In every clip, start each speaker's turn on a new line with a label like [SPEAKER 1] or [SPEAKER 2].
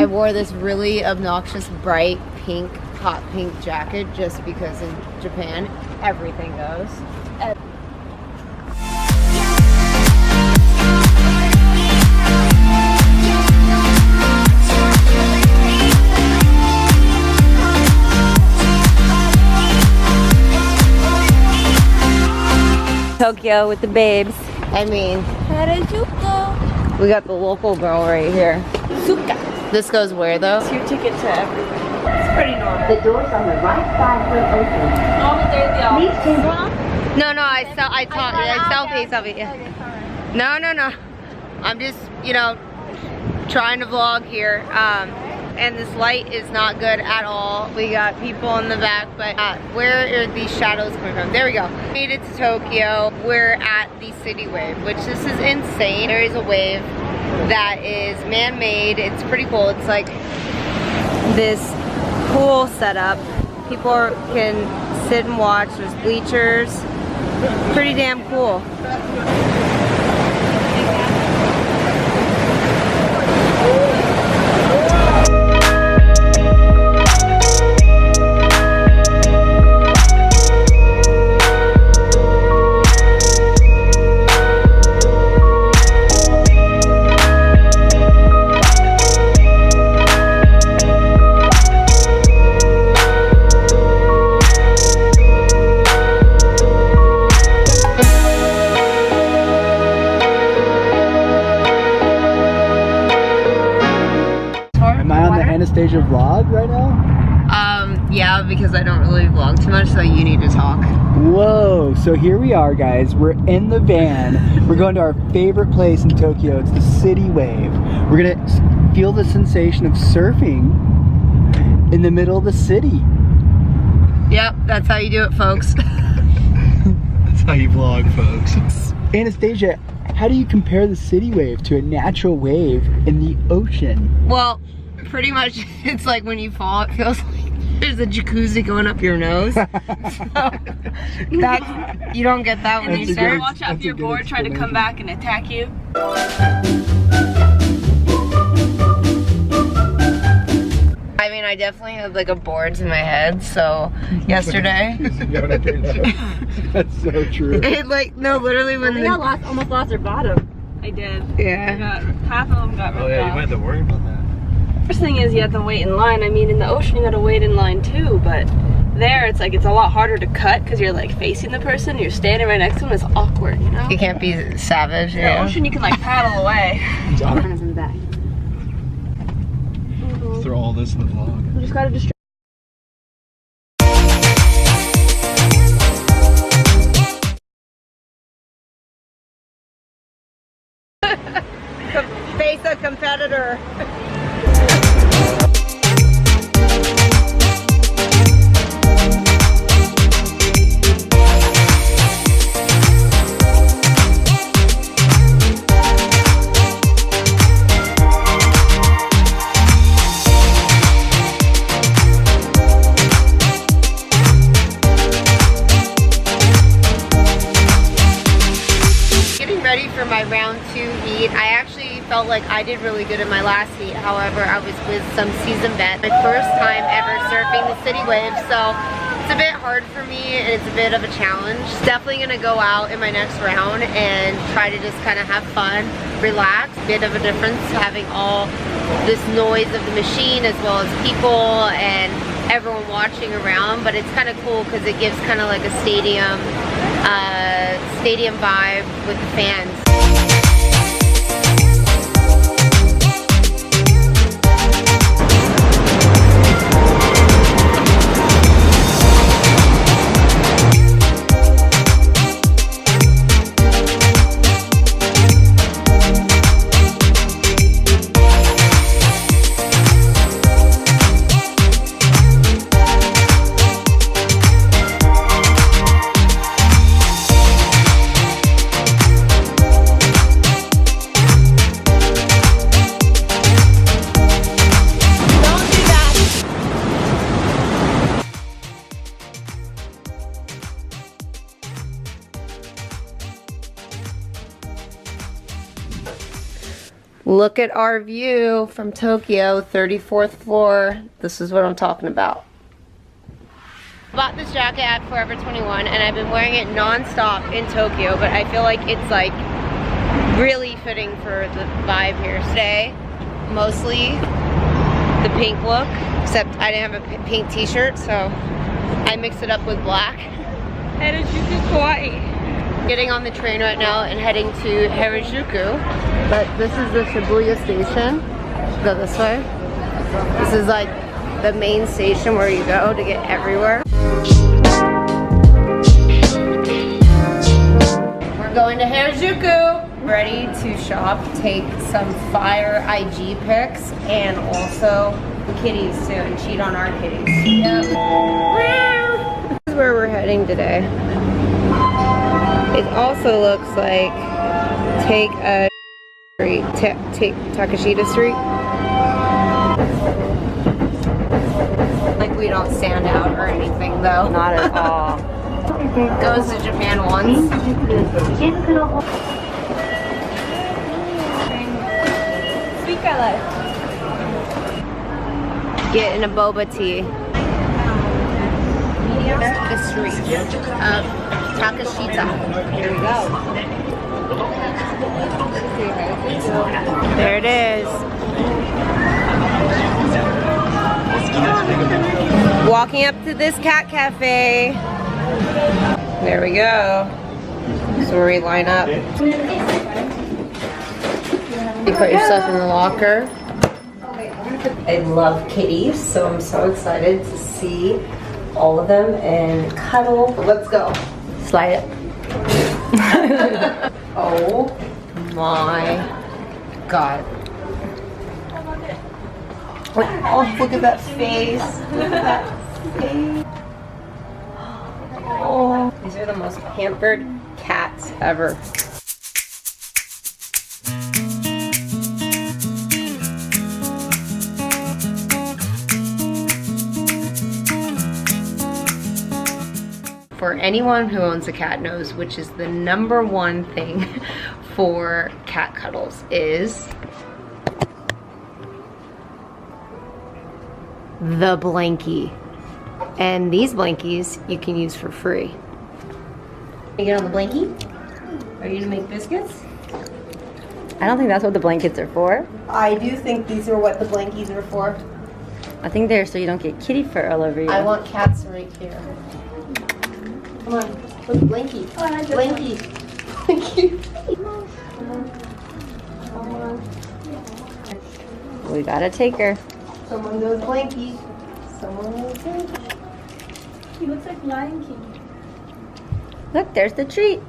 [SPEAKER 1] I wore this really obnoxious, bright pink, hot pink jacket just because in Japan, everything goes.
[SPEAKER 2] Tokyo with the babes.
[SPEAKER 1] I mean,
[SPEAKER 2] Harajuku.
[SPEAKER 1] we got the local girl right here.
[SPEAKER 2] Suka.
[SPEAKER 1] This goes where though?
[SPEAKER 2] It's your ticket to everything. It's pretty normal.
[SPEAKER 3] The doors on the right side will open.
[SPEAKER 2] Oh, but they're the
[SPEAKER 3] Please change.
[SPEAKER 1] No, I selfie. Yeah. No. I'm just, you know, trying to vlog here. And this light is not good at all. We got people in the back, but where are these shadows coming from? There we go. Made it to Tokyo. We're at the CITYWAVE, which this is insane. There is a wave that is man-made. It's pretty cool. It's like this pool setup. People can sit and watch. There's bleachers. Pretty damn cool.
[SPEAKER 4] Anastasia vlog right now?
[SPEAKER 1] Yeah, because I don't really vlog too much, so you need to talk.
[SPEAKER 4] Whoa, so here we are, guys. We're in the van. We're going to our favorite place in Tokyo. It's the CITYWAVE. We're gonna feel the sensation of surfing in the middle of the city.
[SPEAKER 1] Yep, that's how you do it, folks.
[SPEAKER 4] That's how you vlog, folks. Anastasia, how do you compare the CITYWAVE to a natural wave in the ocean?
[SPEAKER 1] Well, pretty much it's like when you fall, it feels like there's a jacuzzi going up your nose. So that's, you don't get that when you surf.
[SPEAKER 2] Watch out for your board trying to come back and attack you.
[SPEAKER 1] I mean, I definitely have like a board in my head, so yesterday.
[SPEAKER 4] That's so true.
[SPEAKER 1] It like, no, literally when
[SPEAKER 2] They almost lost their bottom. I did.
[SPEAKER 1] Yeah.
[SPEAKER 2] Half of them got ripped off.
[SPEAKER 4] You might have to worry about that.
[SPEAKER 2] First thing is you have to wait in line. I mean, in the ocean you got to wait in line too, but there it's like it's a lot harder to cut because you're like facing the person, you're standing right next to them. It's awkward, you know?
[SPEAKER 1] You can't be savage,
[SPEAKER 2] In the ocean you can like paddle away.
[SPEAKER 3] Hands in the back.
[SPEAKER 4] Throw all this in the vlog.
[SPEAKER 2] You just gotta distract.
[SPEAKER 1] Face a competitor. Ready for my round 2 heat. I actually felt like I did really good in my last heat. However, I was with some seasoned vets. My first time ever surfing the CITYWAVE, so it's a bit hard for me and it's a bit of a challenge. Definitely gonna go out in my next round and try to just kind of have fun, relax. Bit of a difference having all this noise of the machine as well as people and everyone watching around, but it's kind of cool because it gives kind of like a stadium vibe with the fans. Look at our view from Tokyo, 34th floor. This is what I'm talking about. Bought this jacket at Forever 21 and I've been wearing it non-stop in Tokyo, but I feel like it's like really fitting for the vibe here today. Mostly the pink look, except I didn't have a pink t-shirt, so I mixed it up with black.
[SPEAKER 2] Harajuku kawaii.
[SPEAKER 1] Getting on the train right now and heading to Harajuku, but this is the Shibuya station. Go this way. This is like the main station where you go to get everywhere. We're going to Harajuku. Ready to shop, take some fire IG pics, and also the kitties too, and cheat on our kitties. Yep. This is where we're heading today. It also looks like take a street, take Takeshita Street. Like we don't stand out or anything though.
[SPEAKER 2] Not at all.
[SPEAKER 1] Goes to Japan once. Getting a boba tea. The street of Takashita. Here we go. There it is. Walking up to this cat cafe. There we go. So we line up. You put your stuff in the locker. I love kitties, so I'm so excited to see all of them and cuddle. Let's go. Slide it. Oh my God. Oh, look at that face. Look at that face. Oh, these are the most pampered cats ever. For anyone who owns a cat knows, which is the #1 thing for cat cuddles is the blankie. And these blankies you can use for free. You get on the blankie? Are you gonna make biscuits?
[SPEAKER 2] I don't think that's what the blankets are for.
[SPEAKER 1] I do think these are what the blankies are for.
[SPEAKER 2] I think they're so you don't get kitty fur all over you.
[SPEAKER 1] I want cats right here. Come on, look, blankie. Blankie. Blankie. Come on.
[SPEAKER 2] We gotta take her.
[SPEAKER 1] Someone goes blankie. Someone goes blankie.
[SPEAKER 5] He looks like Lion King.
[SPEAKER 2] Look, there's the treat.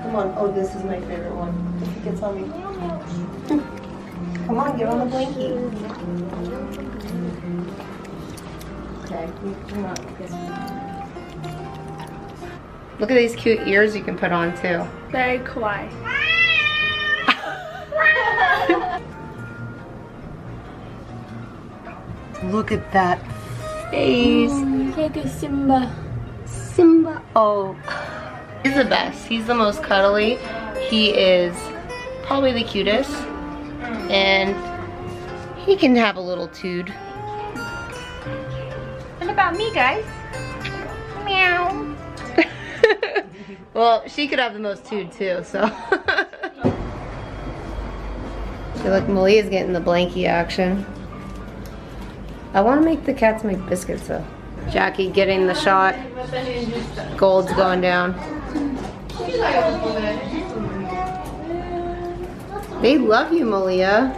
[SPEAKER 1] Come on. Oh, this is my favorite one. If he gets on me. Come on, get on the blankie. Okay, come on. Look at these cute ears you can put on too.
[SPEAKER 5] Very kawaii.
[SPEAKER 1] Look at that face.
[SPEAKER 5] Like a Simba.
[SPEAKER 1] Simba. Oh. He's the best. He's the most cuddly. He is probably the cutest. And he can have a little tood.
[SPEAKER 5] What about me, guys? Meow.
[SPEAKER 1] Well, she could have the most tood too, so. I feel like Malia's getting the blankie action. I want to make the cats make biscuits though. Jackie getting the shot. Gold's going down. They love you, Malia.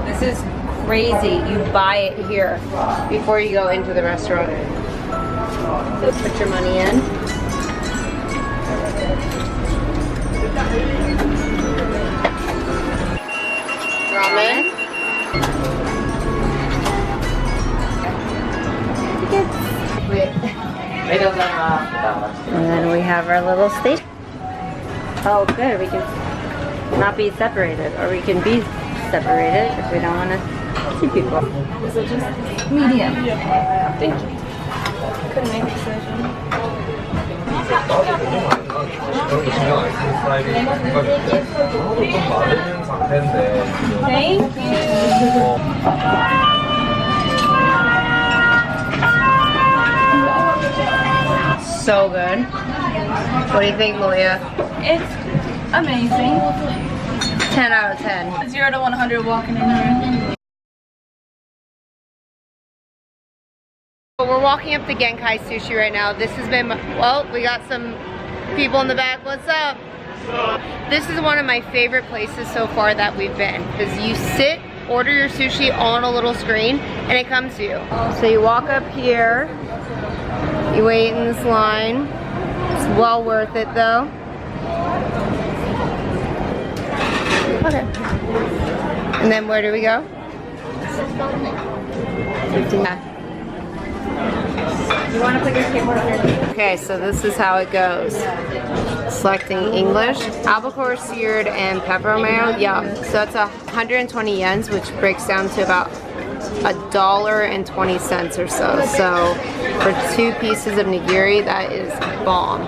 [SPEAKER 1] This is crazy. You buy it here before you go into the restaurant. Put your money in. Ramen. And then we have our little station. Oh, good. We can not be separated, or we can be separated if we don't want to see people.
[SPEAKER 2] Is it just medium? Yeah. Thank you. Couldn't make a decision. Thank you.
[SPEAKER 1] So good. What do you think, Malia?
[SPEAKER 2] It's amazing.
[SPEAKER 1] 10 out of 10.
[SPEAKER 2] 0 to 100 walking in here.
[SPEAKER 1] We're walking up to Genki Sushi right now. This has been, well, we got some people in the back. What's up? This is one of my favorite places so far that we've been, because you sit, order your sushi on a little screen, and it comes to you. So you walk up here, you wait in this line. It's well worth it though. Okay. And then where do we go? 15. You want to put your skateboard on there? Okay, so this is how it goes. Selecting English, albacore seared and pepper mayo. Yum. So that's 120 yens, which breaks down to about $1.20 or so. So for 2 pieces of nigiri, that is bomb.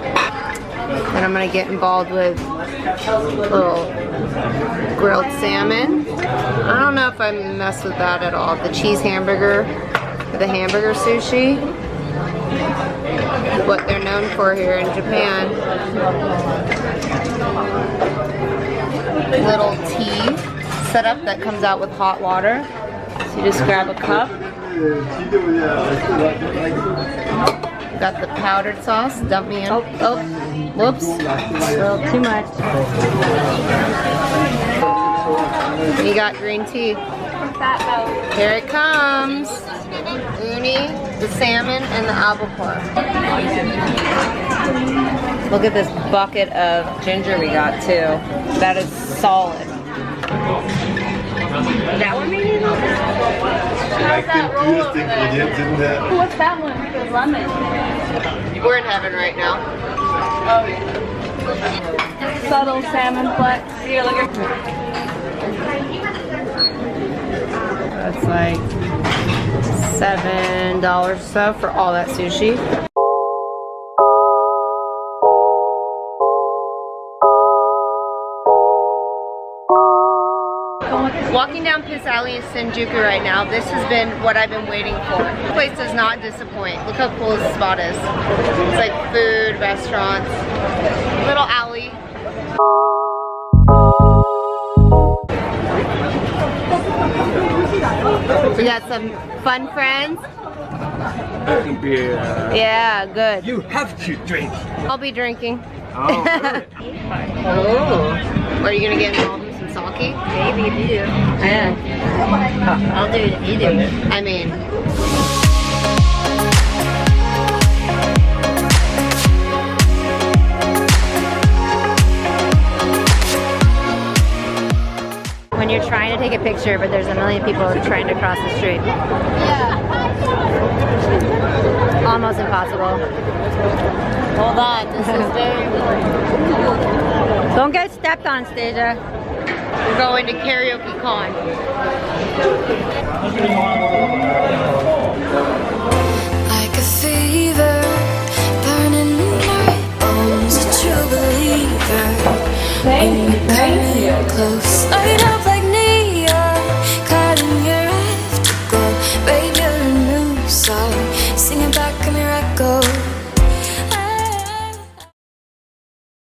[SPEAKER 1] Then I'm gonna get involved with little grilled salmon. I don't know if I mess with that at all. The cheese hamburger, the hamburger sushi, what they're known for here in Japan. Little tea setup that comes out with hot water. So you just grab a cup. Got the powdered sauce, dump me in. Oh, whoops, a little too much. You got green tea. Here it comes. Uni, the salmon, and the albacore. Look at this bucket of ginger we got too. That is solid. That one maybe?
[SPEAKER 2] How's that roll over there? What's that one? The lemon.
[SPEAKER 1] We're in heaven right now.
[SPEAKER 2] Oh yeah. Subtle salmon flex. Here, look at.
[SPEAKER 1] That's like $7 or so for all that sushi. Walking down PISSY in Shinjuku right now, this has been what I've been waiting for. This place does not disappoint. Look how cool this spot is. It's like food, restaurants, little alley. We got some fun friends.
[SPEAKER 6] Beer.
[SPEAKER 1] Yeah, good.
[SPEAKER 6] You have to drink.
[SPEAKER 1] I'll be drinking.
[SPEAKER 6] Oh, good.
[SPEAKER 1] Oh. Are you gonna get involved in some sake?
[SPEAKER 3] Maybe if you do.
[SPEAKER 1] Yeah.
[SPEAKER 3] I'll do it if you do.
[SPEAKER 1] I mean. When you're trying to take a picture, but there's a million people trying to cross the street.
[SPEAKER 2] Yeah.
[SPEAKER 1] Almost impossible. Hold on, this is very... Don't get stepped on, Anastasia. We're going to Karaoke Con.
[SPEAKER 7] Like a fever, burning in my bones, a true believer. When you come close, light up like neon, caught in your afterglow. Baby, you're a new song, sing it back in your echoes.